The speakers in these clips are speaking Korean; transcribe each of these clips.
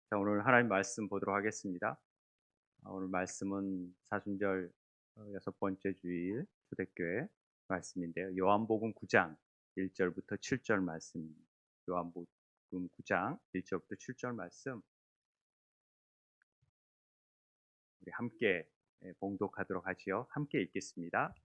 자, 오늘 하나님 말씀 보도록 하겠습니다. 오늘 말씀은 사순절 여섯 번째 주일 초대교회 말씀인데요. 요한복음 9장 1절부터 7절 말씀입니다. 요한복음 9장 1절부터 7절 말씀 우리 함께 봉독하도록 하지요. 함께 읽겠습니다.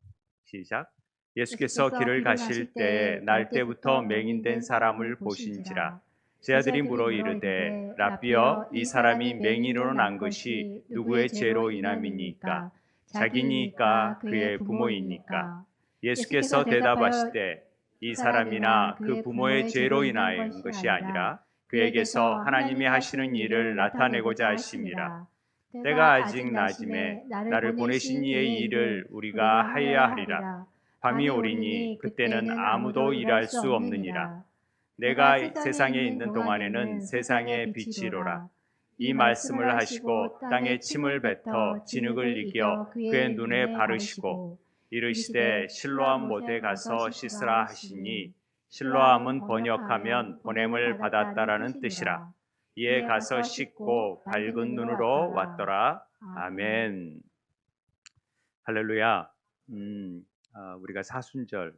시작. 예수께서 예수께서 길을 길을 가실 가실 때에 때에 날 날 때부터 때부터 맹인된 맹인된 사람을 사람을 보신지라. 보신지라. 제자들이 제자들이 물어 물어 이르되 이르되 라삐여 라삐여 이 이 사람이 사람이 맹인으로 맹인으로 난 난 것이 것이 누구의 누구의 죄로 죄로 인함이니까 인함이니까 자기니까 자기이니까 그의 그의 부모이니까. 부모이니까. 예수께서 예수께서 대답하여 대답하시되 이 사람이나 사람이나 그 그의 부모의 부모의 죄로 죄로 인한 인하여 것이 것이 아니라 아니라 그에게서 그에게서 하나님이 하나님이 하시는 하시는 일을 일을 나타내고자 나타내고자 하심이라. 하심이라. 때가 때가 아직 아직 낮음에 나심에 나를 나를 보내신 보내신 이의 이의 일을 일을 우리가 우리가 하여야 하여야 하리라. 하리라. 밤이 밤이 오리니 오리니 그때는 그때는 아무도 아무도 일할 일할 수 수 없느니라. 없느니라. 내가 내가 세상에 세상에 있는 있는 동안에는 동안에는 세상의 세상의 빛이로라. 빛이로라. 이 이 말씀을 말씀을 하시고 하시고 땅에 땅에 침을 침을 뱉어 뱉어 진흙을 진흙을 이겨 이겨 그의 그의 눈에 눈에 바르시고 바르시고 이르시되 이르시되 실로암 실로암 못에 못에 가서 가서 씻으라 씻으라 하시니 하시니 실로암은 실로암은 번역하면 번역하면 보냄을 보냄을 받았다는 받았다라는 뜻이라. 뜻이니라. 이에 이에 가서 가서 씻고 씻고 밝은 밝은 눈으로 눈으로 왔더라. 왔더라. 아멘. 아멘. 할렐루야. 우리가 사순절을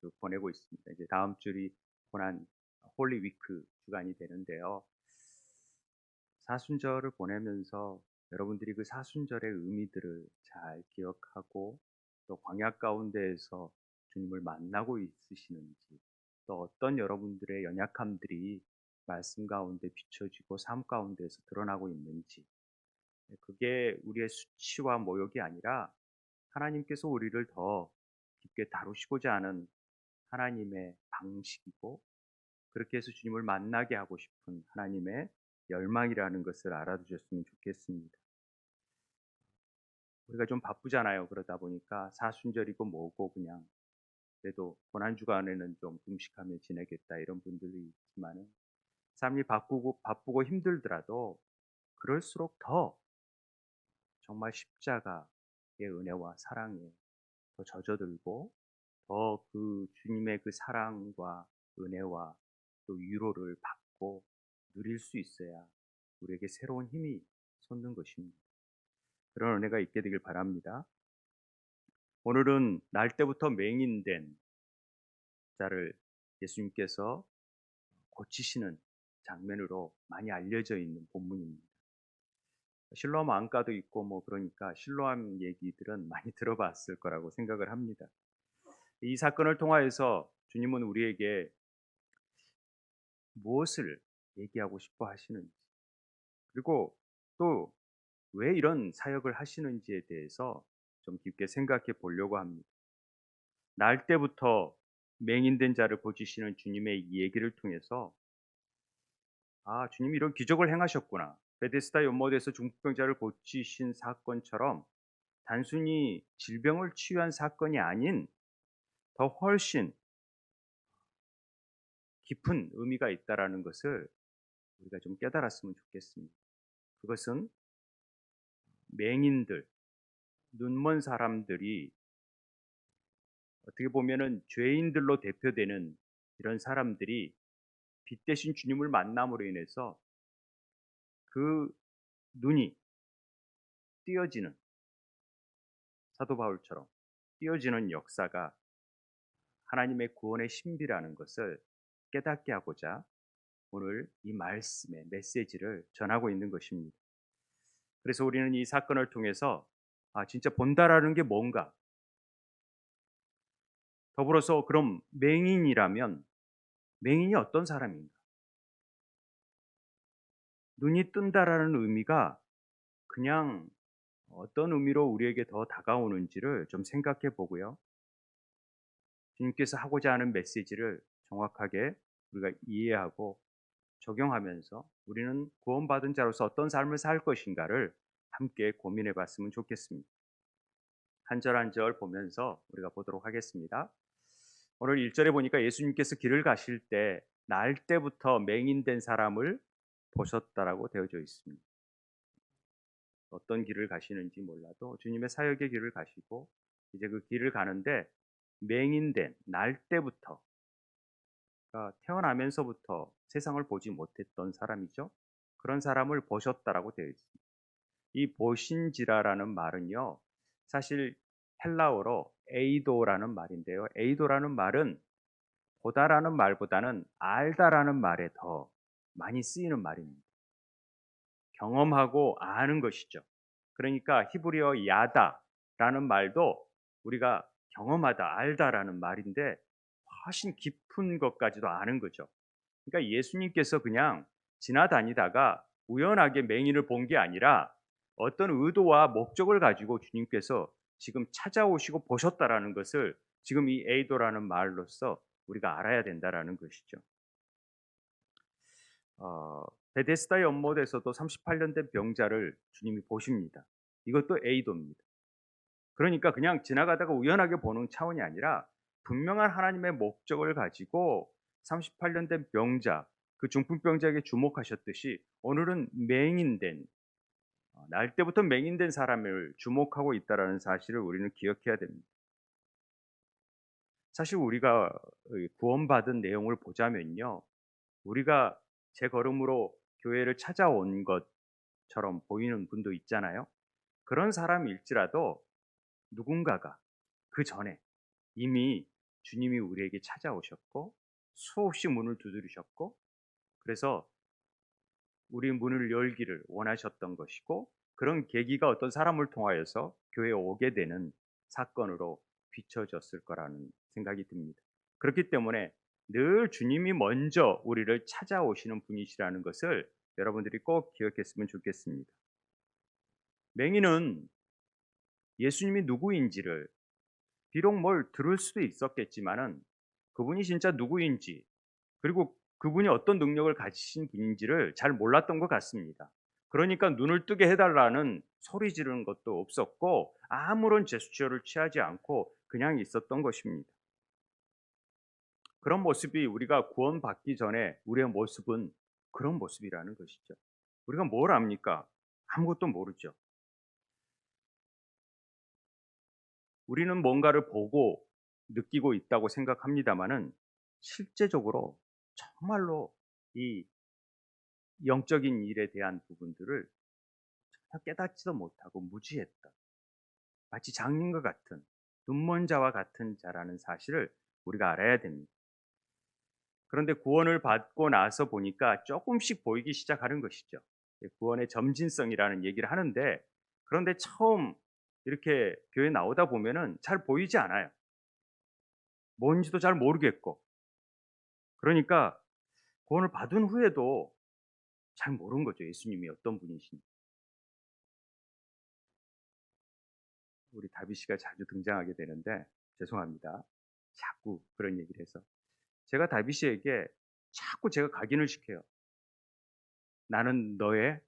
쭉 보내고 있습니다. 이제 다음 주이 고난 홀리 위크 주간이 되는데요. 사순절을 보내면서 여러분들이 그 사순절의 의미들을 잘 기억하고 또 광야 가운데에서 주님을 만나고 있으시는지, 또 어떤 여러분들의 연약함들이 말씀 가운데 비춰지고 삶 가운데에서 드러나고 있는지, 그게 우리의 수치와 모욕이 아니라 하나님께서 우리를 더 깊게 다루시고자 하는 하나님의 방식이고, 그렇게 해서 주님을 만나게 하고 싶은 하나님의 열망이라는 것을 알아두셨으면 좋겠습니다. 우리가 좀 바쁘잖아요. 그러다 보니까 사순절이고 뭐고 그냥 그래도 고난주간에는 좀 금식하며 지내겠다 이런 분들이 있지만은, 삶이 바쁘고 힘들더라도 그럴수록 더 정말 십자가의 은혜와 사랑에 더 젖어들고, 더 그 주님의 그 사랑과 은혜와 또 위로를 받고 누릴 수 있어야 우리에게 새로운 힘이 솟는 것입니다. 그런 은혜가 있게 되길 바랍니다. 오늘은 날 때부터 맹인된 자를 예수님께서 고치시는 장면으로 많이 알려져 있는 본문입니다. 실로암 안가도 있고 뭐 그러니까 실로암 얘기들은 많이 들어봤을 거라고 생각을 합니다. 이 사건을 통하여서 주님은 우리에게 무엇을 얘기하고 싶어 하시는지, 그리고 또 왜 이런 사역을 하시는지에 대해서 좀 깊게 생각해 보려고 합니다. 날 때부터 맹인된 자를 고치시는 주님의 이 얘기를 통해서, 아, 주님이 이런 기적을 행하셨구나. 베데스다 연못에서 중풍병자를 고치신 사건처럼 단순히 질병을 치유한 사건이 아닌 더 훨씬 깊은 의미가 있다라는 것을 우리가 좀 깨달았으면 좋겠습니다. 그것은 맹인들, 눈먼 사람들이 어떻게 보면은 죄인들로 대표되는 이런 사람들이 빛 대신 주님을 만남으로 인해서 그 눈이 띄어지는, 사도 바울처럼 띄어지는 역사가 하나님의 구원의 신비라는 것을 깨닫게 하고자 오늘 이 말씀의 메시지를 전하고 있는 것입니다. 그래서 우리는 이 사건을 통해서 진짜 본다라는 게 뭔가, 더불어서 그럼 맹인이라면 맹인이 어떤 사람인가, 눈이 뜬다라는 의미가 그냥 어떤 의미로 우리에게 더 다가오는지를 좀 생각해 보고요. 주님께서 하고자 하는 메시지를 정확하게 우리가 이해하고 적용하면서 우리는 구원받은 자로서 어떤 삶을 살 것인가를 함께 고민해 봤으면 좋겠습니다. 한 절 한 절 보면서 우리가 보도록 하겠습니다. 오늘 1절에 보니까 예수님께서 길을 가실 때 날 때부터 맹인된 사람을 보셨다라고 되어져 있습니다. 어떤 길을 가시는지 몰라도 주님의 사역의 길을 가시고 이제 그 길을 가는데 맹인된 날 때부터, 그러니까 태어나면서부터 세상을 보지 못했던 사람이죠. 그런 사람을 보셨다라고 되어 있습니다. 이 보신지라라는 말은요. 사실 헬라어로 에이도라는 말인데요. 에이도라는 말은 보다라는 말보다는 알다라는 말에 더 많이 쓰이는 말입니다. 경험하고 아는 것이죠. 그러니까 히브리어 야다라는 말도 우리가 경험하다, 알다라는 말인데 훨씬 깊은 것까지도 아는 거죠. 그러니까 예수님께서 그냥 지나다니다가 우연하게 맹인을 본 게 아니라 어떤 의도와 목적을 가지고 주님께서 지금 찾아오시고 보셨다라는 것을 지금 이 에이도라는 말로써 우리가 알아야 된다라는 것이죠. 어, 베데스다 연못에서도 38년 된 병자를 주님이 보십니다. 이것도 에이도입니다. 그러니까 그냥 지나가다가 우연하게 보는 차원이 아니라 분명한 하나님의 목적을 가지고 38년 된 병자, 그 중풍병자에게 주목하셨듯이 오늘은 맹인된 날 때부터 맹인된 사람을 주목하고 있다라는 사실을 우리는 기억해야 됩니다. 사실 우리가 구원받은 내용을 보자면요. 우리가 제 걸음으로 교회를 찾아온 것처럼 보이는 분도 있잖아요. 그런 사람일지라도 누군가가 그 전에 이미 주님이 우리에게 찾아오셨고 수없이 문을 두드리셨고 그래서 우리 문을 열기를 원하셨던 것이고 그런 계기가 어떤 사람을 통하여서 교회에 오게 되는 사건으로 비춰졌을 거라는 생각이 듭니다. 그렇기 때문에 늘 주님이 먼저 우리를 찾아오시는 분이시라는 것을 여러분들이 꼭 기억했으면 좋겠습니다. 맹인은 예수님이 누구인지를 비록 뭘 들을 수도 있었겠지만은 그분이 진짜 누구인지 그리고 그분이 어떤 능력을 가지신 분인지를 잘 몰랐던 것 같습니다. 그러니까 눈을 뜨게 해달라는 소리 지르는 것도 없었고 아무런 제스처를 취하지 않고 그냥 있었던 것입니다. 그런 모습이 우리가 구원받기 전에 우리의 모습은 그런 모습이라는 것이죠. 우리가 뭘 압니까? 아무것도 모르죠. 우리는 뭔가를 보고 느끼고 있다고 생각합니다마는 실제적으로 정말로 이 영적인 일에 대한 부분들을 전혀 깨닫지도 못하고 무지했다. 마치 장님과 같은 눈먼 자와 같은 자라는 사실을 우리가 알아야 됩니다. 그런데 구원을 받고 나서 보니까 조금씩 보이기 시작하는 것이죠. 구원의 점진성이라는 얘기를 하는데 그런데 처음 이렇게 교회 나오다 보면은 잘 보이지 않아요. 뭔지도 잘 모르겠고. 그러니까 구원을 받은 후에도 잘 모르는 거죠. 예수님이 어떤 분이신지. 우리 다비 씨가 자주 등장하게 되는데 죄송합니다. 자꾸 그런 얘기를 해서. 제가 다비 씨에게 자꾸 제가 각인을 시켜요. 나는 너의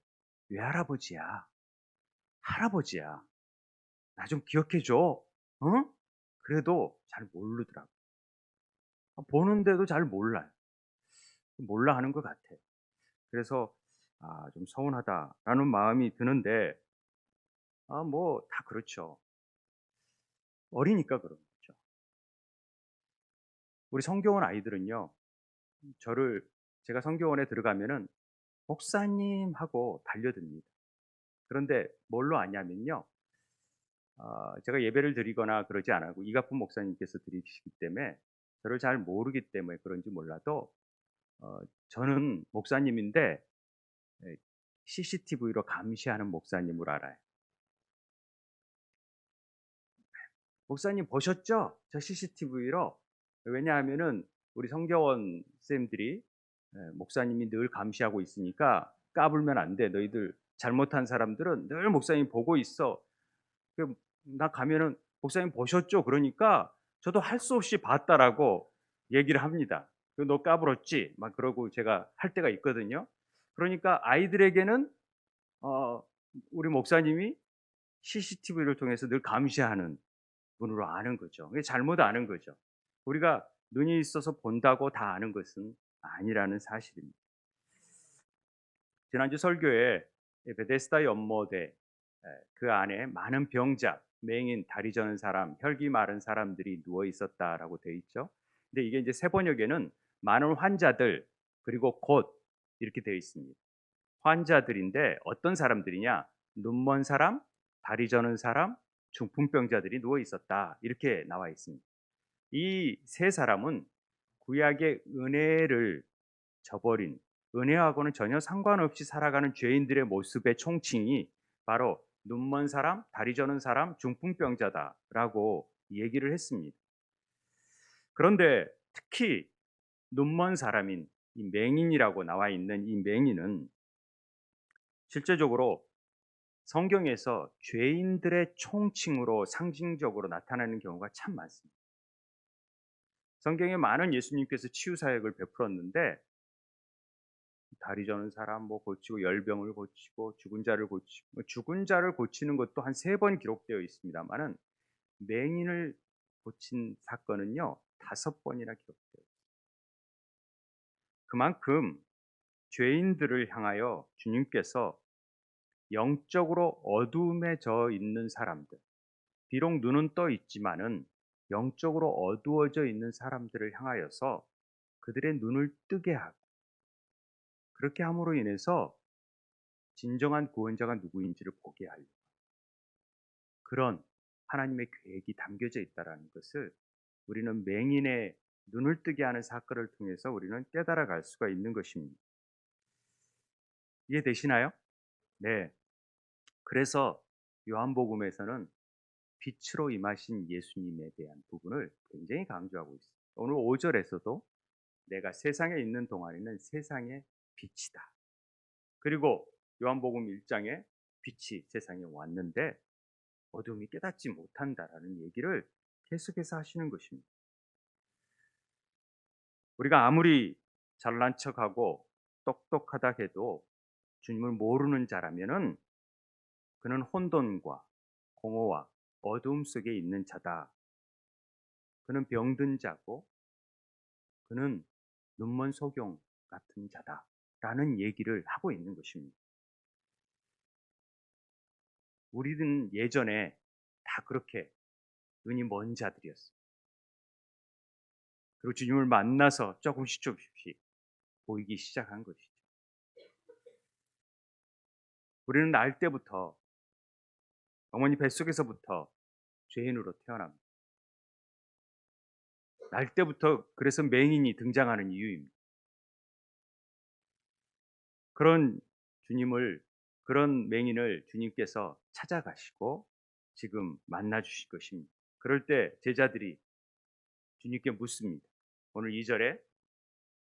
외할아버지야. 할아버지야. 나 좀 기억해 줘. 어? 그래도 잘 모르더라고. 보는데도 잘 몰라요. 몰라 하는 것 같아요. 그래서 좀 서운하다라는 마음이 드는데 뭐 다 그렇죠. 어리니까 그런 거죠. 우리 성교원 아이들은요. 저를 제가 성교원에 들어가면은 목사님 하고 달려듭니다. 그런데 뭘로 아냐면요. 제가 예배를 드리거나 그러지 않고 이가품 목사님께서 드리시기 때문에 저를 잘 모르기 때문에 그런지 몰라도 저는 목사님인데 CCTV로 감시하는 목사님을 알아요. 목사님 보셨죠? 저 CCTV로. 왜냐하면은 우리 성교원 쌤들이 목사님이 늘 감시하고 있으니까 까불면 안 돼. 너희들 잘못한 사람들은 늘 목사님 보고 있어. 나 가면은 목사님 보셨죠? 그러니까 저도 할 수 없이 봤다라고 얘기를 합니다. 너 까불었지? 막 그러고 제가 할 때가 있거든요. 그러니까 아이들에게는 어, 우리 목사님이 CCTV를 통해서 늘 감시하는 분으로 아는 거죠. 그게 잘못 아는 거죠. 우리가 눈이 있어서 본다고 다 아는 것은 아니라는 사실입니다. 지난주 설교에 베데스다 연못에 그 안에 많은 병자, 맹인, 다리 저는 사람, 혈기 마른 사람들이 누워 있었다라고 되어 있죠. 근데 이게 이제 세 번역에는 많은 환자들 그리고 곧 이렇게 되어 있습니다. 환자들인데 어떤 사람들이냐? 눈먼 사람, 다리 저는 사람, 중풍병자들이 누워 있었다. 이렇게 나와 있습니다. 이 세 사람은 구약의 은혜를 저버린, 은혜하고는 전혀 상관없이 살아가는 죄인들의 모습의 총칭이 바로 눈먼 사람, 다리 저는 사람, 중풍병자다라고 얘기를 했습니다. 그런데 특히 눈먼 사람인 이 맹인이라고 나와 있는 이 맹인은 실제적으로 성경에서 죄인들의 총칭으로 상징적으로 나타나는 경우가 참 많습니다. 성경에 많은 예수님께서 치유 사역을 베풀었는데 다리 저는 사람 뭐 고치고 열병을 고치고 죽은 자를 고치는 것도 한 3번 기록되어 있습니다만은 맹인을 고친 사건은요 5번이나 기록되어 있습니다. 그만큼 죄인들을 향하여 주님께서 영적으로 어두움에 져 있는 사람들, 비록 눈은 떠 있지만은 영적으로 어두워져 있는 사람들을 향하여서 그들의 눈을 뜨게 하고, 그렇게 함으로 인해서 진정한 구원자가 누구인지를 보게 하려, 그런 하나님의 계획이 담겨져 있다라는 것을 우리는 맹인의 눈을 뜨게 하는 사건을 통해서 우리는 깨달아 갈 수가 있는 것입니다. 이해되시나요? 네. 그래서 요한복음에서는 빛으로 임하신 예수님에 대한 부분을 굉장히 강조하고 있습니다. 오늘 5절에서도 내가 세상에 있는 동안에는 세상의 빛이다. 그리고 요한복음 1장에 빛이 세상에 왔는데 어둠이 깨닫지 못한다라는 얘기를 계속해서 하시는 것입니다. 우리가 아무리 잘난 척하고 똑똑하다 해도 주님을 모르는 자라면은 그는 혼돈과 공허와 어두움 속에 있는 자다. 그는 병든 자고 그는 눈먼 소경 같은 자다라는 얘기를 하고 있는 것입니다. 우리는 예전에 다 그렇게 눈이 먼 자들이었어요. 그리고 주님을 만나서 조금씩 보이기 시작한 것이죠. 우리는 날 때부터 어머니 뱃속에서부터 죄인으로 태어납니다. 날 때부터 그래서 맹인이 등장하는 이유입니다. 그런 주님을, 그런 맹인을 주님께서 찾아가시고 지금 만나 주실 것입니다. 그럴 때 제자들이 주님께 묻습니다. 오늘 2절에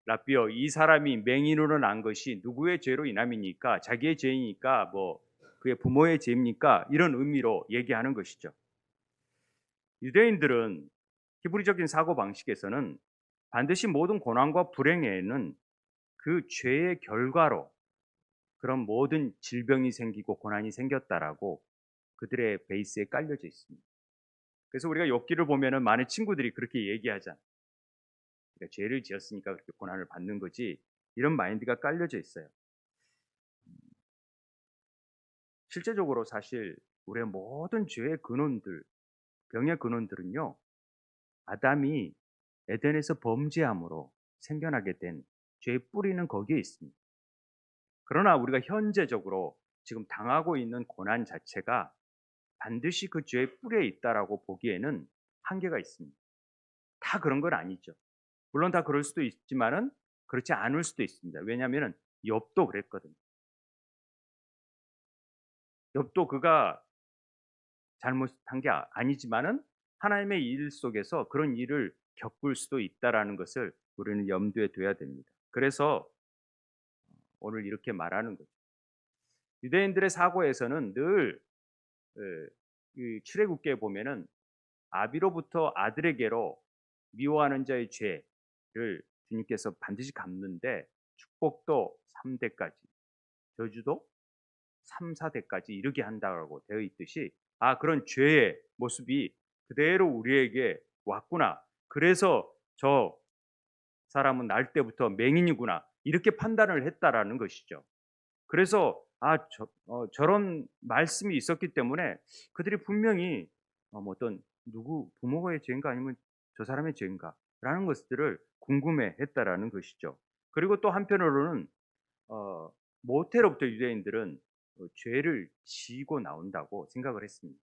라비어, 이 사람이 맹인으로 난 것이 누구의 죄로 인함이니까? 자기의 죄이니까 뭐 그의 부모의 죄입니까? 이런 의미로 얘기하는 것이죠. 유대인들은 히브리적인 사고 방식에서는 반드시 모든 고난과 불행에는 그 죄의 결과로 그런 모든 질병이 생기고 고난이 생겼다라고 그들의 베이스에 깔려져 있습니다. 그래서 우리가 욥기를 보면은 많은 친구들이 그렇게 얘기하잖아요. 그러니까 죄를 지었으니까 그렇게 고난을 받는 거지, 이런 마인드가 깔려져 있어요. 실제적으로 사실 우리의 모든 죄의 근원들, 병의 근원들은요, 아담이 에덴에서 범죄함으로 생겨나게 된 죄의 뿌리는 거기에 있습니다. 그러나 우리가 현재적으로 지금 당하고 있는 고난 자체가 반드시 그 죄의 뿌리에 있다라고 보기에는 한계가 있습니다. 다 그런 건 아니죠. 물론 다 그럴 수도 있지만은 그렇지 않을 수도 있습니다. 왜냐하면 욥도 그랬거든요. 욥도 그가 잘못한 게 아니지만은 하나님의 일 속에서 그런 일을 겪을 수도 있다라는 것을 우리는 염두에 둬야 됩니다. 그래서 오늘 이렇게 말하는 거죠. 유대인들의 사고에서는 늘 출애굽기에 보면은 아비로부터 아들에게로 미워하는 자의 죄를 주님께서 반드시 갚는데 축복도 3대까지, 저주도 3, 4대까지 이르게 한다고 되어 있듯이, 아, 그런 죄의 모습이 그대로 우리에게 왔구나. 그래서 저 사람은 날 때부터 맹인이구나. 이렇게 판단을 했다라는 것이죠. 그래서 저런 말씀이 있었기 때문에 그들이 분명히 뭐 어떤 누구 부모의 죄인가 아니면 저 사람의 죄인가라는 것들을 궁금해했다라는 것이죠. 그리고 또 한편으로는 어, 모태로부터 유대인들은 죄를 지고 나온다고 생각을 했습니다.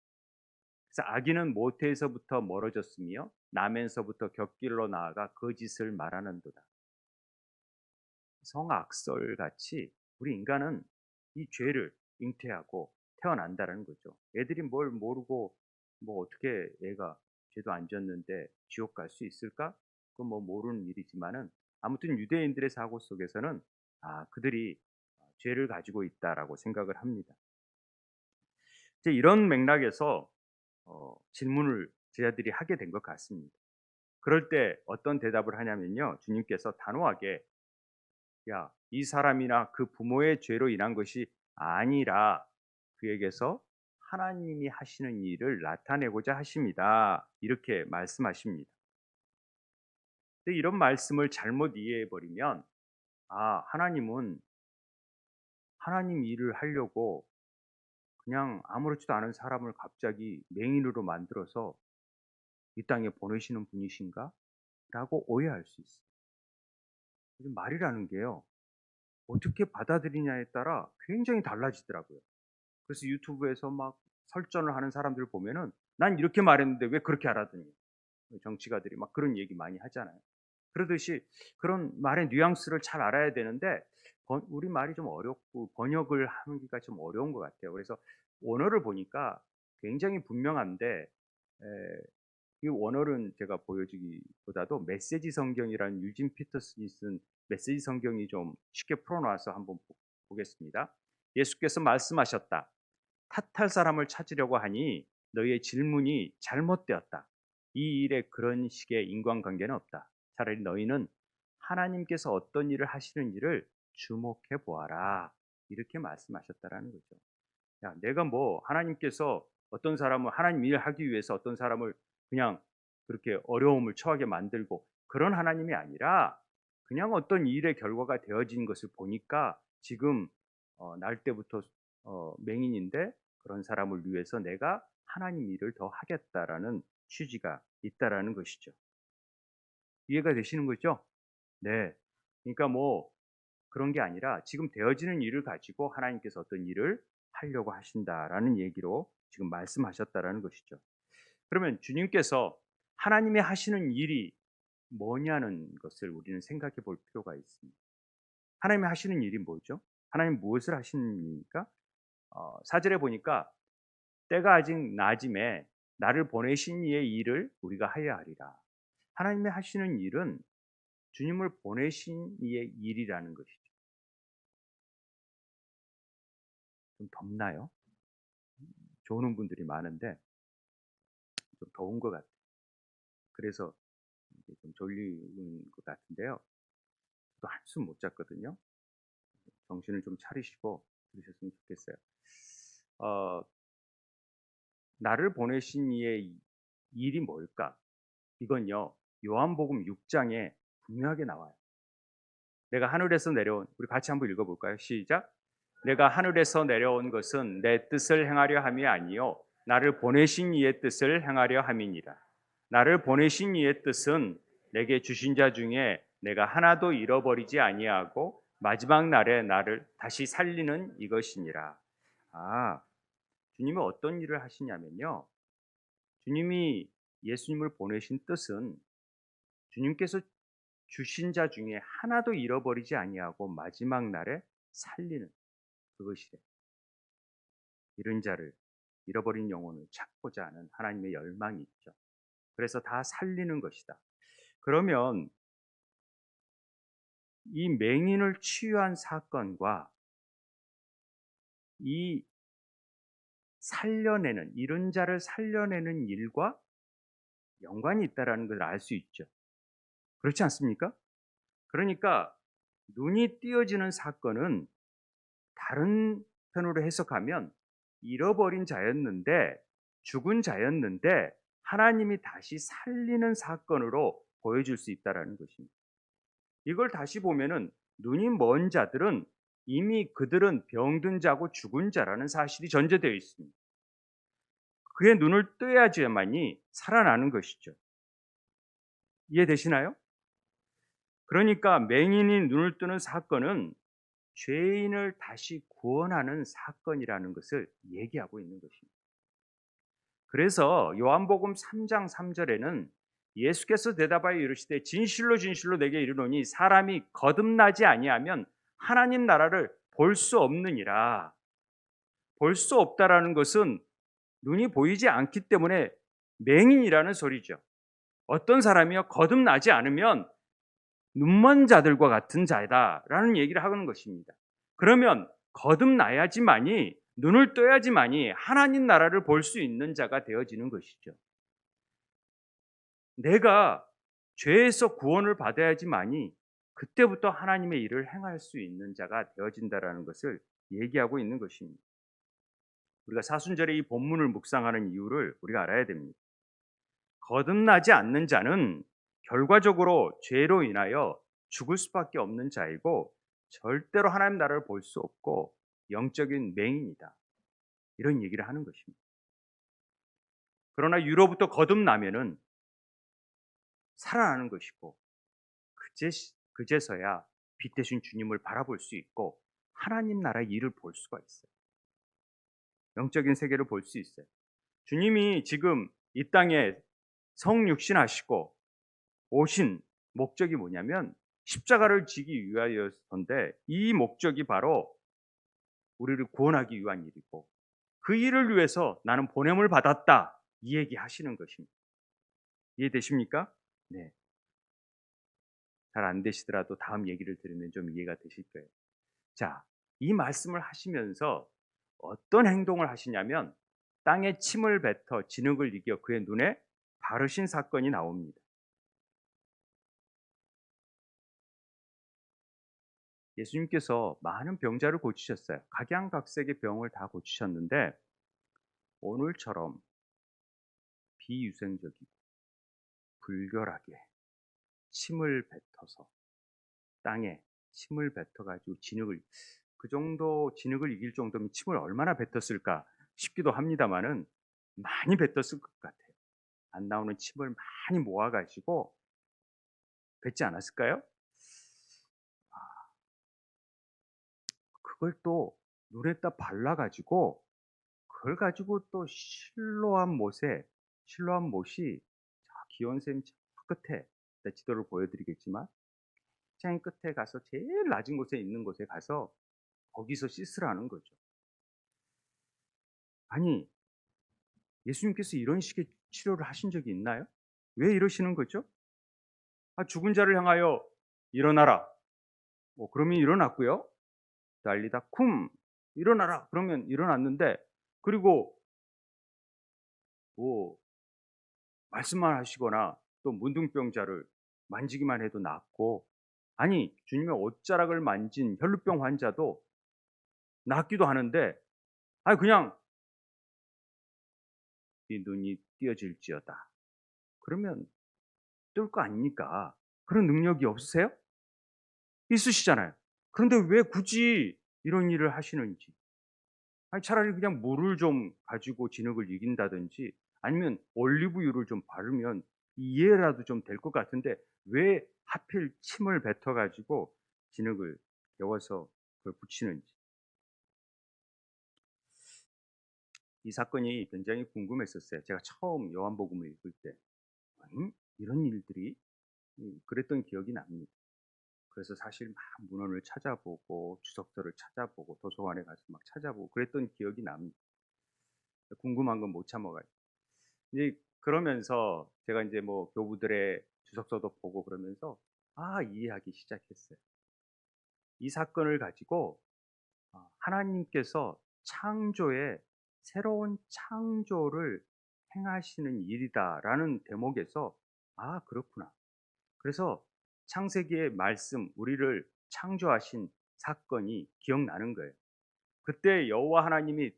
그래서 아기는 모태에서부터 멀어졌으며 나면서부터 곁길로 나아가 거짓을 말하는도다. 성악설 같이 우리 인간은 이 죄를 잉태하고 태어난다는 거죠. 애들이 뭘 모르고 뭐 어떻게 애가 죄도 안 졌는데 지옥 갈 수 있을까? 그건 뭐 모르는 일이지만은 아무튼 유대인들의 사고 속에서는 그들이 죄를 가지고 있다라고 생각을 합니다. 이제 이런 맥락에서 질문을 제자들이 하게 된 것 같습니다. 그럴 때 어떤 대답을 하냐면요. 주님께서 단호하게 야, 이 사람이나 그 부모의 죄로 인한 것이 아니라 그에게서 하나님이 하시는 일을 나타내고자 하십니다. 이렇게 말씀하십니다. 근데 이런 말씀을 잘못 이해해 버리면 하나님은 하나님 일을 하려고 그냥 아무렇지도 않은 사람을 갑자기 맹인으로 만들어서 이 땅에 보내시는 분이신가? 라고 오해할 수 있어요. 말이라는 게요. 어떻게 받아들이냐에 따라 굉장히 달라지더라고요. 그래서 유튜브에서 막 설전을 하는 사람들을 보면은 난 이렇게 말했는데 왜 그렇게 알아듣니? 정치가들이 막 그런 얘기 많이 하잖아요. 그러듯이 그런 말의 뉘앙스를 잘 알아야 되는데 우리 말이 좀 어렵고 번역을 하기가 좀 어려운 것 같아요. 그래서 원어를 보니까 굉장히 분명한데 이 원어는 제가 보여주기보다도 메시지 성경이라는 유진 피터슨이 쓴 메시지 성경이 좀 쉽게 풀어놔서 한번 보겠습니다. 예수께서 말씀하셨다. 탓할 사람을 찾으려고 하니 너희의 질문이 잘못되었다. 이 일에 그런 식의 인과관계는 없다. 차라리 너희는 하나님께서 어떤 일을 하시는 일을 주목해 보아라. 이렇게 말씀하셨다라는 거죠. 야, 내가 뭐 하나님께서 어떤 사람을 하나님 일을 하기 위해서 어떤 사람을 그냥 그렇게 어려움을 처하게 만들고 그런 하나님이 아니라 그냥 어떤 일의 결과가 되어진 것을 보니까 지금 날 때부터 맹인인데 그런 사람을 위해서 내가 하나님 일을 더 하겠다라는 취지가 있다라는 것이죠. 이해가 되시는 거죠? 네. 그러니까 뭐 그런 게 아니라 지금 되어지는 일을 가지고 하나님께서 어떤 일을 하려고 하신다라는 얘기로 지금 말씀하셨다라는 것이죠. 그러면 주님께서 하나님이 하시는 일이 뭐냐는 것을 우리는 생각해 볼 필요가 있습니다. 하나님이 하시는 일이 뭐죠? 하나님 무엇을 하시는 일입니까? 4절에 보니까 때가 아직 낮음에 나를 보내신 이의 일을 우리가 하여야 하리라. 하나님이 하시는 일은 주님을 보내신 이의 일이라는 것이죠. 좀 덥나요? 좋은 분들이 많은데 좀 더운 것 같아요. 그래서 좀 졸리는 것 같은데요. 또 한숨 못 잤거든요. 정신을 좀 차리시고 들으셨으면 좋겠어요. 나를 보내신 이의 일이 뭘까? 이건요. 요한복음 6장에 분명하게 나와요. 내가 하늘에서 내려온, 우리 같이 한번 읽어볼까요? 시작. 내가 하늘에서 내려온 것은 내 뜻을 행하려 함이 아니요 나를 보내신 이의 뜻을 행하려 함이니라. 나를 보내신 이의 뜻은 내게 주신 자 중에 내가 하나도 잃어버리지 아니하고 마지막 날에 나를 다시 살리는 이것이니라. 주님은 어떤 일을 하시냐면요. 주님이 예수님을 보내신 뜻은 주님께서 주신 자 중에 하나도 잃어버리지 아니하고 마지막 날에 살리는 그것이래. 잃은 자를, 잃어버린 영혼을 찾고자 하는 하나님의 열망이 있죠. 그래서 다 살리는 것이다. 그러면 이 맹인을 치유한 사건과 이 살려내는, 잃은 자를 살려내는 일과 연관이 있다는 걸 알 수 있죠. 그렇지 않습니까? 그러니까 눈이 띄어지는 사건은 다른 편으로 해석하면 잃어버린 자였는데 죽은 자였는데 하나님이 다시 살리는 사건으로 보여줄 수 있다는 것입니다. 이걸 다시 보면은 눈이 먼 자들은 이미 그들은 병든 자고 죽은 자라는 사실이 전제되어 있습니다. 그의 눈을 떠야지만이 살아나는 것이죠. 이해되시나요? 그러니까 맹인이 눈을 뜨는 사건은 죄인을 다시 구원하는 사건이라는 것을 얘기하고 있는 것입니다. 그래서 요한복음 3장 3절에는 예수께서 대답하여 이르시되 진실로 진실로 내게 이르노니 사람이 거듭나지 아니하면 하나님 나라를 볼 수 없느니라. 볼 수 없다라는 것은 눈이 보이지 않기 때문에 맹인이라는 소리죠. 어떤 사람이요 거듭나지 않으면 눈먼 자들과 같은 자다라는 얘기를 하는 것입니다. 그러면 거듭나야지만이 눈을 떠야지만이 하나님 나라를 볼 수 있는 자가 되어지는 것이죠. 내가 죄에서 구원을 받아야지만이 그때부터 하나님의 일을 행할 수 있는 자가 되어진다라는 것을 얘기하고 있는 것입니다. 우리가 사순절에 이 본문을 묵상하는 이유를 우리가 알아야 됩니다. 거듭나지 않는 자는 결과적으로 죄로 인하여 죽을 수밖에 없는 자이고 절대로 하나님 나라를 볼 수 없고 영적인 맹인이다. 이런 얘기를 하는 것입니다. 그러나 유로부터 거듭나면은 살아나는 것이고 그제서야 빛 대신 주님을 바라볼 수 있고 하나님 나라의 일을 볼 수가 있어요. 영적인 세계를 볼 수 있어요. 주님이 지금 이 땅에 성육신하시고 오신 목적이 뭐냐면 십자가를 지기 위하여서인데 이 목적이 바로 우리를 구원하기 위한 일이고 그 일을 위해서 나는 보냄을 받았다 이 얘기 하시는 것입니다. 이해되십니까? 네. 잘 안 되시더라도 다음 얘기를 들으면 좀 이해가 되실 거예요. 자, 이 말씀을 하시면서 어떤 행동을 하시냐면 땅에 침을 뱉어 진흙을 이겨 그의 눈에 바르신 사건이 나옵니다. 예수님께서 많은 병자를 고치셨어요. 각양각색의 병을 다 고치셨는데 오늘처럼 비위생적이고 불결하게 침을 뱉어서 땅에 침을 뱉어가지고 진흙을 그 정도 진흙을 이길 정도면 침을 얼마나 뱉었을까 싶기도 합니다만은 많이 뱉었을 것 같아요. 안 나오는 침을 많이 모아가지고 뱉지 않았을까요? 그걸 또 눈에다 발라가지고 그걸 가지고 또 실로암 못이 저 기원샘 저 끝에 지도를 보여드리겠지만 맨 끝에 가서 제일 낮은 곳에 있는 곳에 가서 거기서 씻으라는 거죠. 아니 예수님께서 이런 식의 치료를 하신 적이 있나요? 왜 이러시는 거죠? 죽은 자를 향하여 일어나라. 그러면 일어났고요. 달리다 쿰 일어나라. 그러면 일어났는데 그리고 뭐 말씀만 하시거나 또 문둥병자를 만지기만 해도 낫고 아니 주님의 옷자락을 만진 혈루병 환자도 낫기도 하는데 그냥 이 눈이 띄어질지어다. 그러면 뜰 거 아닙니까? 그런 능력이 없으세요? 있으시잖아요. 그런데 왜 굳이 이런 일을 하시는지. 차라리 그냥 물을 좀 가지고 진흙을 이긴다든지 아니면 올리브유를 좀 바르면 이해라도 좀 될 것 같은데 왜 하필 침을 뱉어가지고 진흙을 개워서 그걸 붙이는지. 이 사건이 굉장히 궁금했었어요. 제가 처음 요한복음을 읽을 때 이런 일들이 그랬던 기억이 납니다. 그래서 사실 막 문헌을 찾아보고 주석서를 찾아보고 도서관에 가서 막 찾아보고 그랬던 기억이 납니다. 궁금한 건 못 참아가지고. 이제 그러면서 제가 이제 뭐 교부들의 주석서도 보고 그러면서 이해하기 시작했어요. 이 사건을 가지고 하나님께서 창조의 새로운 창조를 행하시는 일이다라는 대목에서 그렇구나. 그래서 창세기의 말씀 우리를 창조하신 사건이 기억나는 거예요. 그때 여호와 하나님이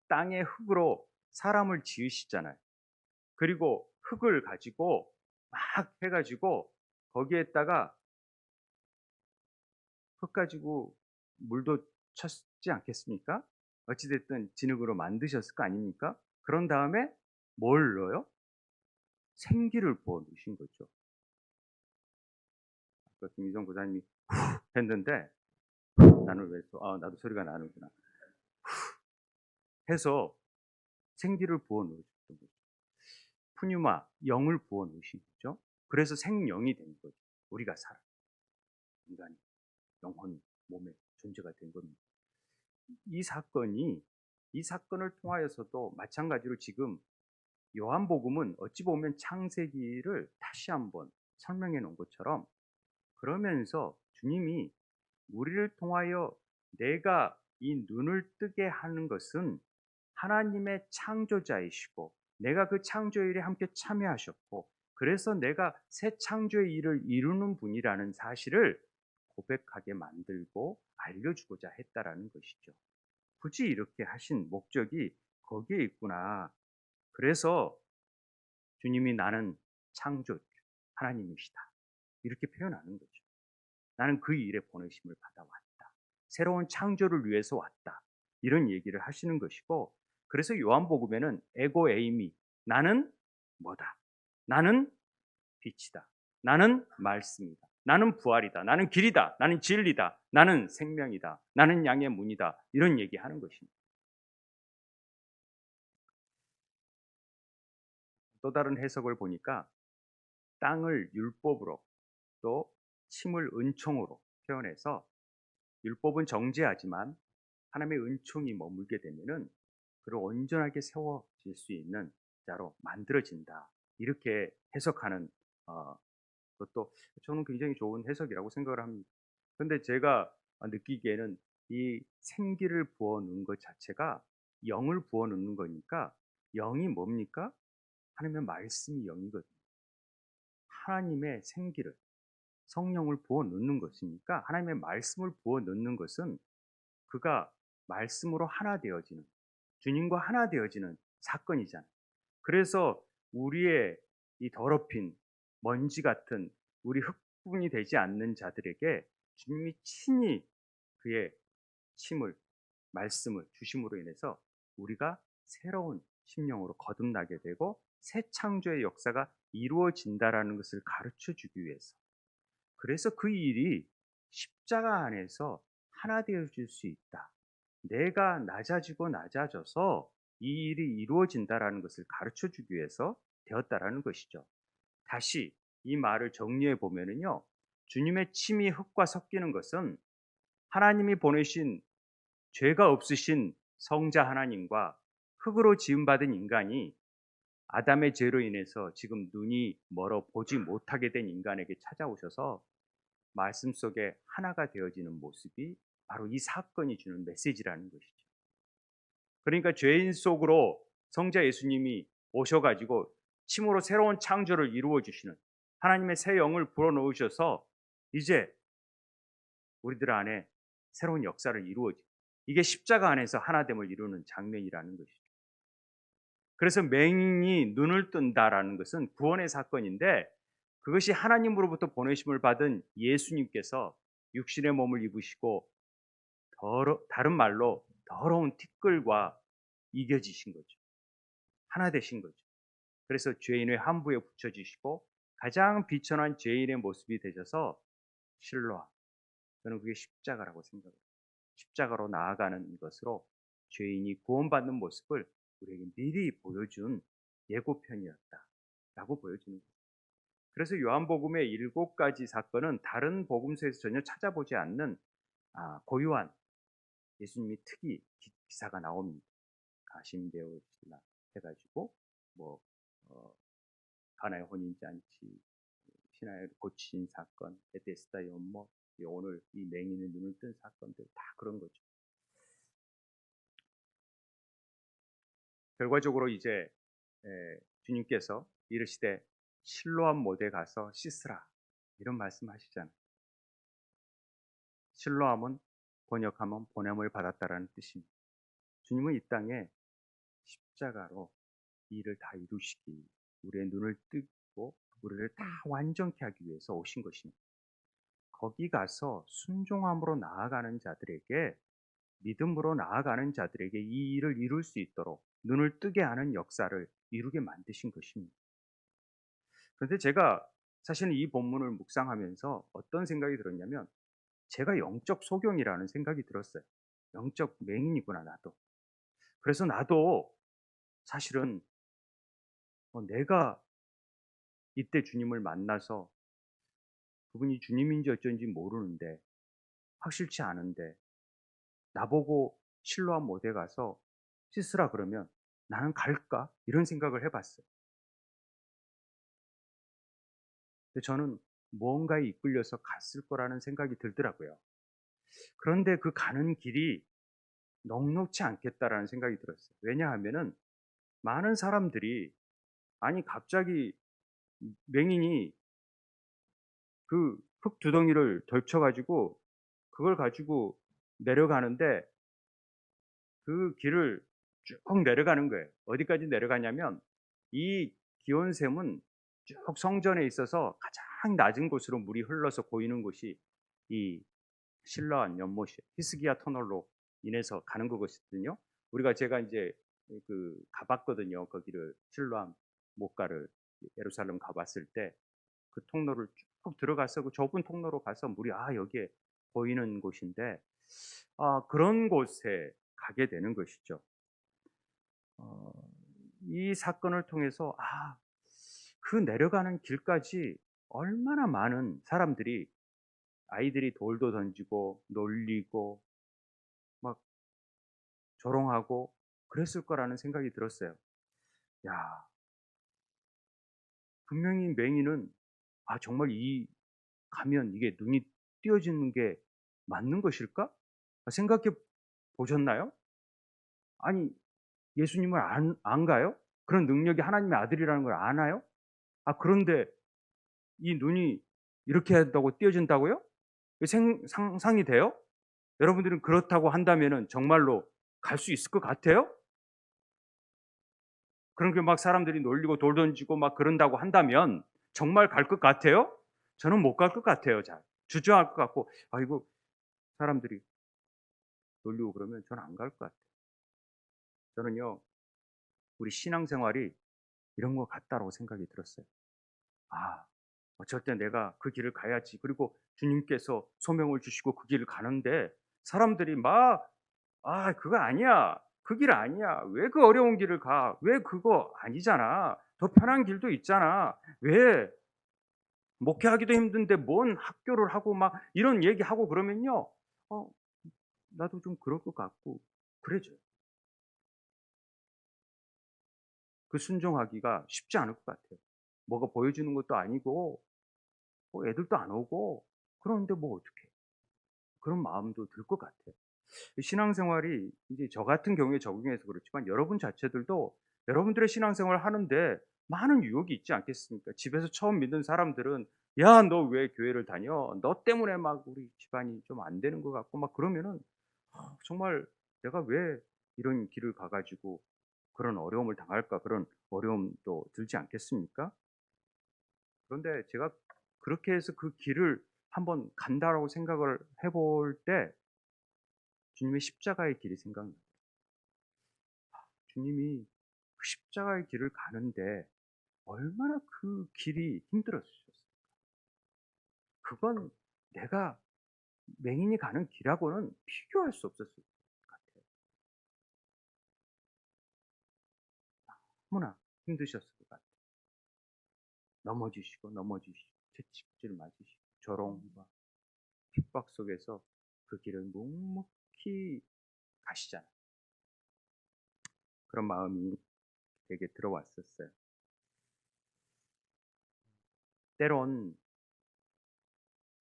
땅의 흙으로 사람을 지으시잖아요. 그리고 흙을 가지고 막 해가지고 거기에다가 흙 가지고 물도 쳤지 않겠습니까? 어찌됐든 진흙으로 만드셨을 거 아닙니까? 그런 다음에 뭘 넣어요? 생기를 부어 넣으신 거죠. 아까 김희성 부사님이 했는데 나는 왜 나도 소리가 나는구나. 해서 생기를 부어 넣으셨던 거죠. 푸뉴마, 영을 부어 넣으신 거죠. 그래서 생명이 된 거죠. 우리가 살아. 인간이 영혼이 몸에 존재가 된 겁니다. 이 사건이 이 사건을 통하여서도 마찬가지로 지금 요한복음은 어찌 보면 창세기를 다시 한번 설명해 놓은 것처럼 그러면서 주님이 우리를 통하여 내가 이 눈을 뜨게 하는 것은 하나님의 창조자이시고 내가 그 창조의 일에 함께 참여하셨고 그래서 내가 새 창조의 일을 이루는 분이라는 사실을 고백하게 만들고 알려주고자 했다라는 것이죠. 굳이 이렇게 하신 목적이 거기에 있구나. 그래서 주님이 나는 창조주 하나님이시다. 이렇게 표현하는 거죠. 나는 그 일에 보내심을 받아왔다. 새로운 창조를 위해서 왔다. 이런 얘기를 하시는 것이고 그래서 요한복음에는 에고 에이미 나는 뭐다. 나는 빛이다. 나는 말씀이다. 나는 부활이다. 나는 길이다. 나는 진리다. 나는 생명이다. 나는 양의 문이다. 이런 얘기하는 것입니다. 또 다른 해석을 보니까 땅을 율법으로 또 침을 은총으로 표현해서 율법은 정죄하지만 하나님의 은총이 머물게 되면은 그를 온전하게 세워질 수 있는 자로 만들어진다. 이렇게 해석하는 것도 저는 굉장히 좋은 해석이라고 생각을 합니다. 그런데 제가 느끼기에는 이 생기를 부어 넣은 것 자체가 영을 부어 넣는 거니까 영이 뭡니까? 하나님의 말씀이 영이거든요. 하나님의 생기를 성령을 부어 넣는 것이니까 하나님의 말씀을 부어 넣는 것은 그가 말씀으로 하나 되어지는 주님과 하나 되어지는 사건이잖아요. 그래서 우리의 이 더럽힌 먼지 같은 우리 흙분이 되지 않는 자들에게 주님이 친히 그의 침을 말씀을 주심으로 인해서 우리가 새로운 심령으로 거듭나게 되고 새 창조의 역사가 이루어진다라는 것을 가르쳐 주기 위해서 그래서 그 일이 십자가 안에서 하나 되어질 수 있다. 내가 낮아지고 낮아져서 이 일이 이루어진다라는 것을 가르쳐 주기 위해서 되었다라는 것이죠. 다시 이 말을 정리해 보면은요. 주님의 침이 흙과 섞이는 것은 하나님이 보내신 죄가 없으신 성자 하나님과 흙으로 지음받은 인간이 아담의 죄로 인해서 지금 눈이 멀어 보지 못하게 된 인간에게 찾아오셔서 말씀 속에 하나가 되어지는 모습이 바로 이 사건이 주는 메시지라는 것이죠. 그러니까 죄인 속으로 성자 예수님이 오셔가지고 침으로 새로운 창조를 이루어 주시는 하나님의 새 영을 불어넣으셔서 이제 우리들 안에 새로운 역사를 이루어지 이게 십자가 안에서 하나됨을 이루는 장면이라는 것이죠. 그래서 맹인이 눈을 뜬다라는 것은 구원의 사건인데 그것이 하나님으로부터 보내심을 받은 예수님께서 육신의 몸을 입으시고 다른 말로 더러운 티끌과 이겨지신 거죠. 하나 되신 거죠. 그래서 죄인의 함부에 붙여지시고 가장 비천한 죄인의 모습이 되셔서 실로암. 저는 그게 십자가라고 생각해요. 십자가로 나아가는 것으로 죄인이 구원받는 모습을 우리에게 미리 보여준 예고편이었다라고 보여주는 거예요. 그래서 요한복음의 7가지 사건은 다른 복음서에서 전혀 찾아보지 않는 고유한 예수님이 특이 기사가 나옵니다. 가심배우시나 해가지고 뭐 가나의 혼인잔치, 신하의 고친 사건, 베데스다 연못, 오늘 이 맹인의 눈을 뜬 사건들 다 그런 거죠. 결과적으로 이제 주님께서 이르시되 실로암 못에 가서 씻으라 이런 말씀하시잖아요. 실로암은 번역하면 보냄을 받았다라는 뜻입니다. 주님은 이 땅에 십자가로 이 일을 다 이루시기 우리의 눈을 뜨고 우리를 다 완전케 하기 위해서 오신 것입니다. 거기 가서 순종함으로 나아가는 자들에게 믿음으로 나아가는 자들에게 이 일을 이룰 수 있도록 눈을 뜨게 하는 역사를 이루게 만드신 것입니다. 그런데 제가 사실 이 본문을 묵상하면서 어떤 생각이 들었냐면 제가 영적 소경이라는 생각이 들었어요. 영적 맹인이구나 나도. 그래서 나도 사실은 내가 이때 주님을 만나서 그분이 주님인지 어쩐지 모르는데 확실치 않은데 나보고 실로암 못에 가서 씻으라 그러면 나는 갈까? 이런 생각을 해봤어요. 근데 저는 무언가에 이끌려서 갔을 거라는 생각이 들더라고요. 그런데 그 가는 길이 넉넉지 않겠다라는 생각이 들었어요. 왜냐하면은 많은 사람들이 아니 갑자기 맹인이 그 흙두덩이를 덜쳐가지고 그걸 가지고 내려가는데 그 길을 쭉 내려가는 거예요. 어디까지 내려가냐면 이 기온샘은 쭉 성전에 있어서 가장 낮은 곳으로 물이 흘러서 고이는 곳이 이 실러안 연못이 히스기야 터널로 인해서 가는 거거든요. 우리가 제가 이제 그 가봤거든요. 거기를 실로암 목가를 예루살렘 가봤을 때 그 통로를 쭉 들어가서 그 좁은 통로로 가서 물이 여기에 보이는 곳인데 그런 곳에 가게 되는 것이죠. 어, 이 사건을 통해서 그 내려가는 길까지 얼마나 많은 사람들이 아이들이 돌도 던지고 놀리고 막 조롱하고 그랬을 거라는 생각이 들었어요. 야, 분명히 맹인은 정말 이 가면 이게 눈이 띄어지는 게 맞는 것일까? 생각해 보셨나요? 아니, 예수님을 안 가요? 그런 능력이 하나님의 아들이라는 걸 아나요? 그런데 이 눈이 이렇게 한다고 띄어진다고요? 상상이 돼요? 여러분들은 그렇다고 한다면은 정말로 갈 수 있을 것 같아요? 그런 게 막 사람들이 놀리고 돌 던지고 막 그런다고 한다면 정말 갈 것 같아요? 저는 못 갈 것 같아요. 잘 주저할 것 같고 이거 사람들이 놀리고 그러면 저는 안 갈 것 같아요. 저는요 우리 신앙생활이 이런 것 같다라고 생각이 들었어요. 어쩔 때 내가 그 길을 가야지. 그리고 주님께서 소명을 주시고 그 길을 가는데 사람들이 막 그거 아니야. 그 길 아니야. 왜 그 어려운 길을 가? 왜 그거 아니잖아. 더 편한 길도 있잖아. 왜 목회하기도 힘든데 뭔 학교를 하고 막 이런 얘기하고 그러면요. 어, 나도 좀 그럴 것 같고 그래져요. 그 순종하기가 쉽지 않을 것 같아요. 뭐가 보여주는 것도 아니고 뭐 애들도 안 오고 그런데 뭐 어떻게 그런 마음도 들 것 같아요. 신앙생활이 이제 저 같은 경우에 적용해서 그렇지만 여러분 자체들도 여러분들의 신앙생활을 하는데 많은 유혹이 있지 않겠습니까? 집에서 처음 믿는 사람들은 야, 너 왜 교회를 다녀? 너 때문에 막 우리 집안이 좀 안 되는 것 같고 막 그러면은 정말 내가 왜 이런 길을 가가지고 그런 어려움을 당할까? 그런 어려움도 들지 않겠습니까? 그런데 제가 그렇게 해서 그 길을 한번 간다라고 생각을 해볼 때 주님의 십자가의 길이 생각나요. 주님이 그 십자가의 길을 가는데 얼마나 그 길이 힘들었었어요. 그건 내가 맹인이 가는 길하고는 비교할 수 없었을 것 같아요. 너무나 힘드셨을 것 같아요. 넘어지시고 채찍질 맞으시고 조롱과 핍박 속에서 그 길을 묵묵히 가시잖아요. 그런 마음이 되게 들어왔었어요. 때론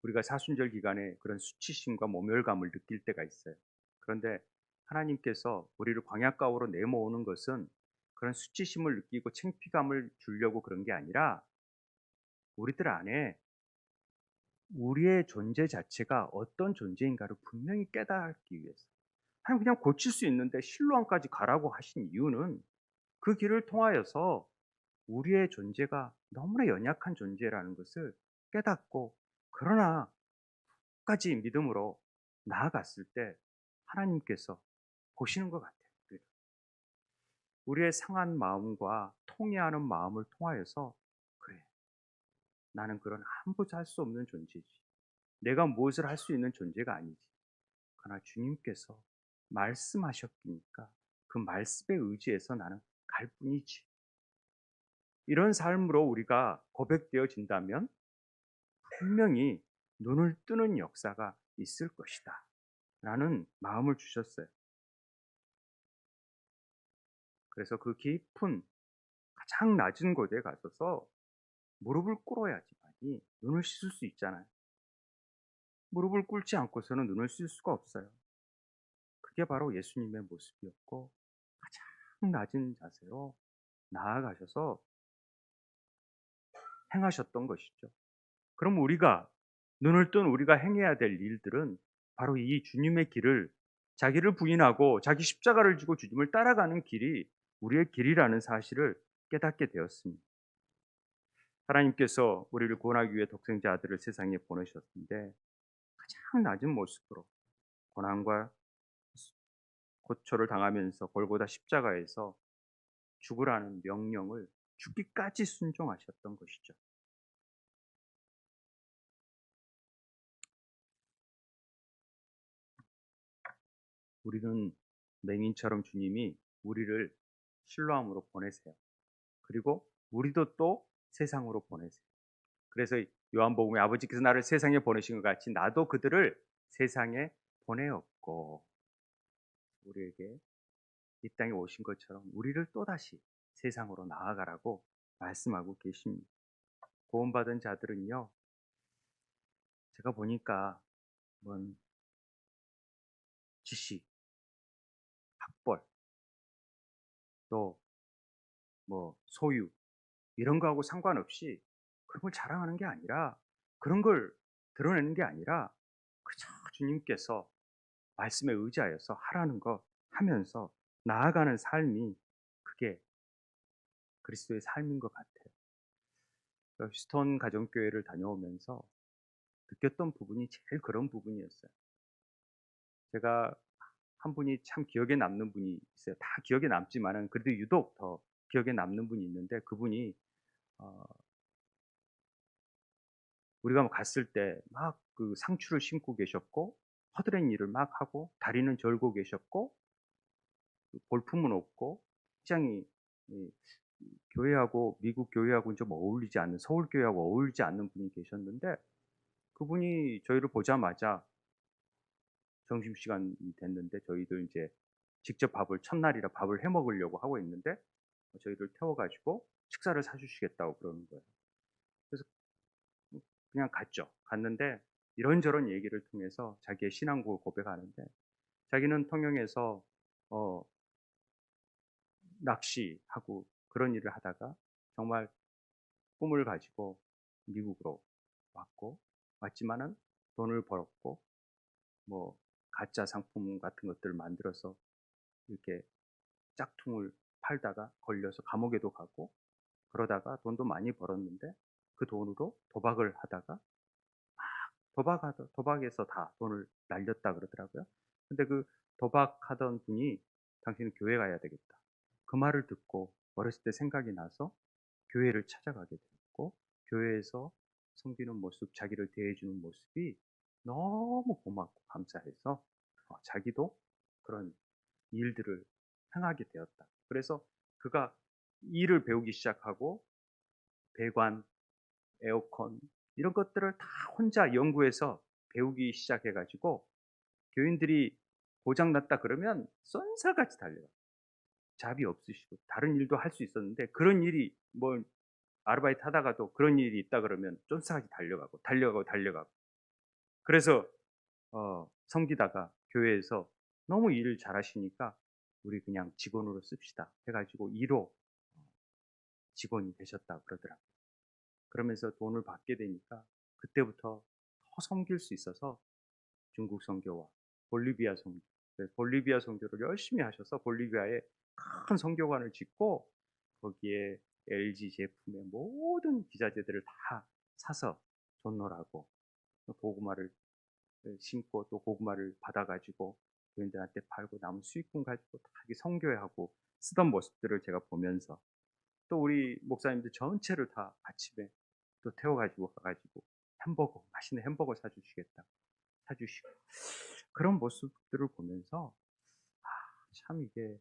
우리가 사순절 기간에 그런 수치심과 모멸감을 느낄 때가 있어요. 그런데 하나님께서 우리를 광야 가우로 내모으는 것은 그런 수치심을 느끼고 창피감을 주려고 그런 게 아니라 우리들 안에 우리의 존재 자체가 어떤 존재인가를 분명히 깨닫기 위해서. 하나님 그냥 고칠 수 있는데 실로암까지 가라고 하신 이유는 그 길을 통하여서 우리의 존재가 너무나 연약한 존재라는 것을 깨닫고 그러나 끝까지 믿음으로 나아갔을 때 하나님께서 보시는 것 같아요. 우리의 상한 마음과 통해하는 마음을 통하여서 그래 나는 그런 함부로 할 수 없는 존재지. 내가 무엇을 할 수 있는 존재가 아니지. 그러나 주님께서 말씀하셨으니까 그 말씀에 의지해서 나는 갈 뿐이지. 이런 삶으로 우리가 고백되어진다면 분명히 눈을 뜨는 역사가 있을 것이다. 라는 마음을 주셨어요. 그래서 그 깊은 가장 낮은 곳에 가서서 무릎을 꿇어야지만이 눈을 씻을 수 있잖아요. 무릎을 꿇지 않고서는 눈을 씻을 수가 없어요. 그게 바로 예수님의 모습이었고 가장 낮은 자세로 나아가셔서 행하셨던 것이죠. 그럼 우리가 눈을 뜬 우리가 행해야 될 일들은 바로 이 주님의 길을 자기를 부인하고 자기 십자가를 지고 주님을 따라가는 길이 우리의 길이라는 사실을 깨닫게 되었습니다. 하나님께서 우리를 구원하기 위해 독생자 아들을 세상에 보내셨는데 가장 낮은 모습으로 고난과 고초를 당하면서 골고다 십자가에서 죽으라는 명령을 죽기까지 순종하셨던 것이죠. 우리는 맹인처럼 주님이 우리를 실로암으로 보내세요. 그리고 우리도 또 세상으로 보내세요. 그래서 요한복음에 아버지께서 나를 세상에 보내신 것 같이 나도 그들을 세상에 보내었고 우리에게 이 땅에 오신 것처럼 우리를 또다시 세상으로 나아가라고 말씀하고 계십니다. 구원받은 자들은요, 제가 보니까 뭔 지식, 학벌, 또 뭐 소유 이런 거하고 상관없이 그런 걸 자랑하는 게 아니라 그런 걸 드러내는 게 아니라 그저 주님께서 말씀에 의지하여서 하라는 거 하면서 나아가는 삶이 그게 그리스도의 삶인 것 같아요. 휴스턴 가정교회를 다녀오면서 느꼈던 부분이 제일 그런 부분이었어요. 제가 한 분이 참 기억에 남는 분이 있어요. 다 기억에 남지만은 그래도 유독 더 기억에 남는 분이 있는데 그분이 어, 우리가 갔을 때 막 그 상추를 심고 계셨고 허드렛 일을 막 하고 다리는 절고 계셨고 볼품은 없고 굉장히 교회하고 미국 교회하고는 좀 어울리지 않는 서울 교회하고 어울리지 않는 분이 계셨는데 그분이 저희를 보자마자 점심시간이 됐는데 저희들 이제 직접 밥을 첫날이라 밥을 해 먹으려고 하고 있는데 저희들 태워가지고 식사를 사주시겠다고 그러는 거예요. 그래서 그냥 갔죠. 갔는데 이런저런 얘기를 통해서 자기의 신앙국을 고백하는데 자기는 통영에서 어, 낚시하고 그런 일을 하다가 정말 꿈을 가지고 미국으로 왔지만은 돈을 벌었고 뭐 가짜 상품 같은 것들을 만들어서 이렇게 짝퉁을 팔다가 걸려서 감옥에도 가고 그러다가 돈도 많이 벌었는데 그 돈으로 도박을 하다가 도박에서 다 돈을 날렸다 그러더라고요. 근데 그 도박하던 분이 당신은 교회 가야 되겠다. 그 말을 듣고 어렸을 때 생각이 나서 교회를 찾아가게 되었고 교회에서 섬기는 모습, 자기를 대해주는 모습이 너무 고맙고 감사해서 자기도 그런 일들을 행하게 되었다. 그래서 그가 일을 배우기 시작하고 배관, 에어컨 이런 것들을 다 혼자 연구해서 배우기 시작해가지고 교인들이 고장 났다 그러면 쏜살같이 달려요. 잡이 없으시고 다른 일도 할 수 있었는데 그런 일이 뭐 아르바이트 하다가도 그런 일이 있다 그러면 쫀싸하게 달려가고 그래서 섬기다가 교회에서 너무 일을 잘하시니까 우리 그냥 직원으로 씁시다 해가지고 1호 직원이 되셨다 그러더라고요. 그러면서 돈을 받게 되니까 그때부터 더 섬길 수 있어서 중국 선교와 볼리비아 선교, 볼리비아 선교를 열심히 하셔서 볼리비아에 큰 선교관을 짓고 거기에 LG 제품의 모든 기자재들을 다 사서 전노라고 고구마를 심고 또 고구마를 받아가지고 교인들한테 팔고 남은 수익금 가지고 다 선교회하고 쓰던 모습들을 제가 보면서 또 우리 목사님들 전체를 다 아침에 또 태워가지고 가가지고 햄버거, 맛있는 햄버거 사주시고 그런 모습들을 보면서 참 이게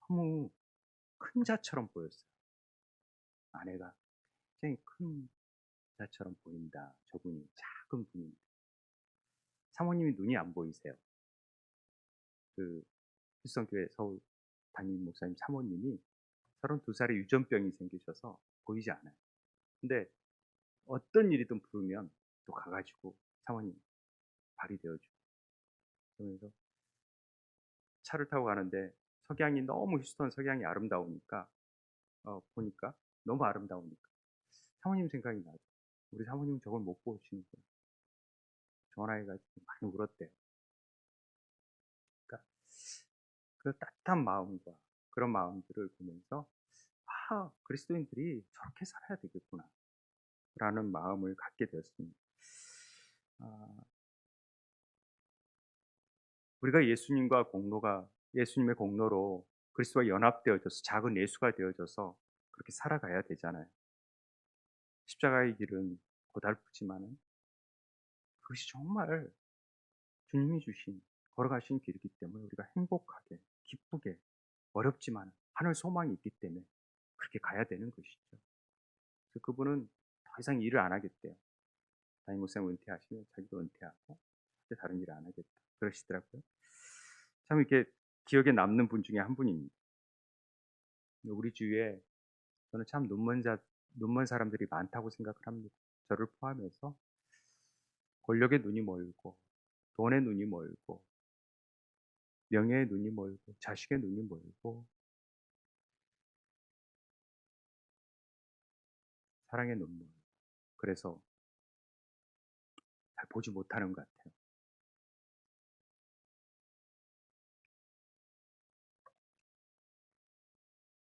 너무 큰 자처럼 보였어요. 아내가 굉장히 큰 자처럼 보인다. 저분이 작은 분인데 사모님이 눈이 안 보이세요. 그 힐성교회 서울 담임 목사님 사모님이 32살에 유전병이 생기셔서 보이지 않아요. 근데 어떤 일이든 부르면 또 가가지고 사모님 발이 되어주고 그러면서 차를 타고 가는데 석양이 너무 휴스턴 석양이 아름다우니까 보니까 너무 아름다우니까 사모님 생각이 나죠. 우리 사모님은 저걸 못 보시는구나. 전화해가지고 많이 울었대요. 그러니까 그 따뜻한 마음과 그런 마음들을 보면서 그리스도인들이 저렇게 살아야 되겠구나 라는 마음을 갖게 되었습니다. 우리가 예수님의 공로로 그리스도와 연합되어져서 작은 예수가 되어져서 그렇게 살아가야 되잖아요. 십자가의 길은 고달프지만은 그것이 정말 주님이 주신 걸어가신 길이기 때문에 우리가 행복하게 기쁘게 어렵지만 하늘 소망이 있기 때문에 그렇게 가야 되는 것이죠. 그래서 그분은 더 이상 일을 안 하겠대요. 담임 목사님 은퇴하시면 자기도 은퇴하고 다른 일을 안 하겠다 그러시더라고요. 참 이렇게 기억에 남는 분 중에 한 분입니다. 우리 주위에 저는 참 눈먼 사람들이 많다고 생각을 합니다. 저를 포함해서 권력의 눈이 멀고 돈의 눈이 멀고 명예의 눈이 멀고 자식의 눈이 멀고 사랑의 눈 멀고 그래서 잘 보지 못하는 것 같아요.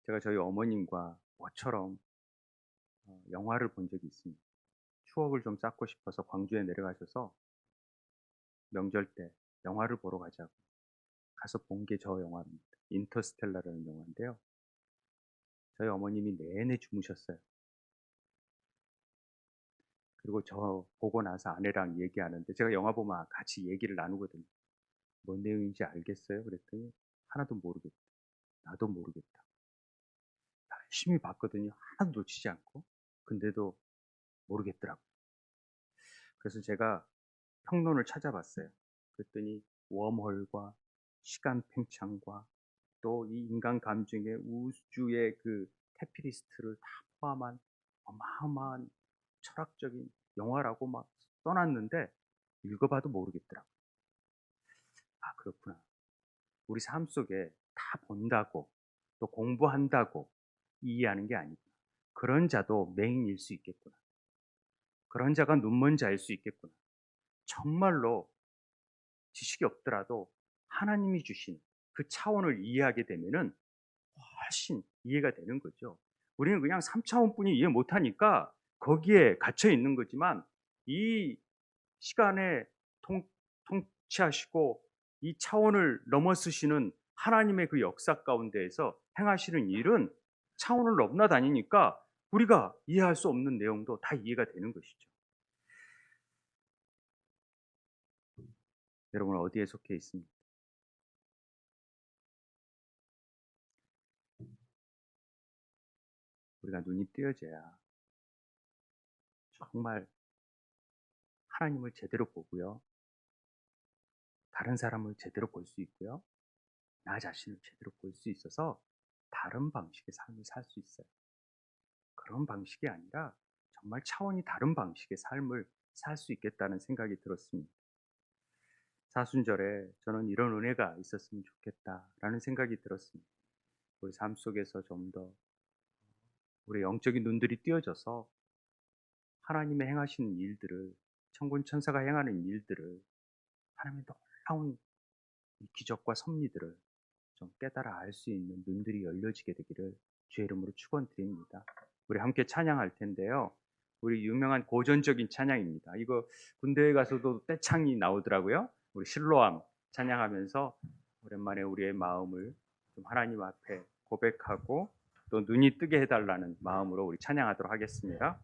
제가 저희 어머님과 모처럼 영화를 본 적이 있습니다. 추억을 좀 쌓고 싶어서 광주에 내려가셔서 명절 때 영화를 보러 가자고 가서 본 게 저 영화입니다. 인터스텔라라는 영화인데요. 저희 어머님이 내내 주무셨어요. 그리고 저 보고 나서 아내랑 얘기하는데 제가 영화 보면 같이 얘기를 나누거든요. 뭔 내용인지 알겠어요? 그랬더니 하나도 모르겠다. 나도 모르겠다. 열심히 봤거든요. 하나도 놓치지 않고. 근데도 모르겠더라고요. 그래서 제가 평론을 찾아봤어요. 그랬더니 웜홀과 시간 팽창과 또 이 인간 감정의 우주의 그 테피리스트를 다 포함한 어마어마한 철학적인 영화라고 막 써놨는데 읽어봐도 모르겠더라고요. 그렇구나. 우리 삶 속에 다 본다고 또 공부한다고 이해하는 게 아니구나. 그런 자도 맹인일 수 있겠구나. 그런 자가 눈먼 자일 수 있겠구나. 정말로 지식이 없더라도 하나님이 주신 그 차원을 이해하게 되면은 훨씬 이해가 되는 거죠. 우리는 그냥 3차원뿐이 이해 못하니까 거기에 갇혀 있는 거지만 이 시간에 통치하시고 이 차원을 넘어서시는 하나님의 그 역사 가운데에서 행하시는 일은 차원을 넘나다니니까 우리가 이해할 수 없는 내용도 다 이해가 되는 것이죠. 여러분 어디에 속해 있습니까? 우리가 눈이 뜨여져야 정말 하나님을 제대로 보고요. 다른 사람을 제대로 볼 수 있고요. 나 자신을 제대로 볼 수 있어서 다른 방식의 삶을 살 수 있어요. 그런 방식이 아니라 정말 차원이 다른 방식의 삶을 살 수 있겠다는 생각이 들었습니다. 사순절에 저는 이런 은혜가 있었으면 좋겠다라는 생각이 들었습니다. 우리 삶 속에서 좀 더 우리 영적인 눈들이 띄어져서 하나님의 행하시는 일들을 천군 천사가 행하는 일들을 하나님의 놀라운 기적과 섭리들을 좀 깨달아 알 수 있는 눈들이 열려지게 되기를 주의 이름으로 축원드립니다. 우리 함께 찬양할 텐데요. 우리 유명한 고전적인 찬양입니다. 이거 군대에 가서도 떼창이 나오더라고요. 우리 실로암 찬양하면서 오랜만에 우리의 마음을 좀 하나님 앞에 고백하고 또 눈이 뜨게 해달라는 마음으로 우리 찬양하도록 하겠습니다.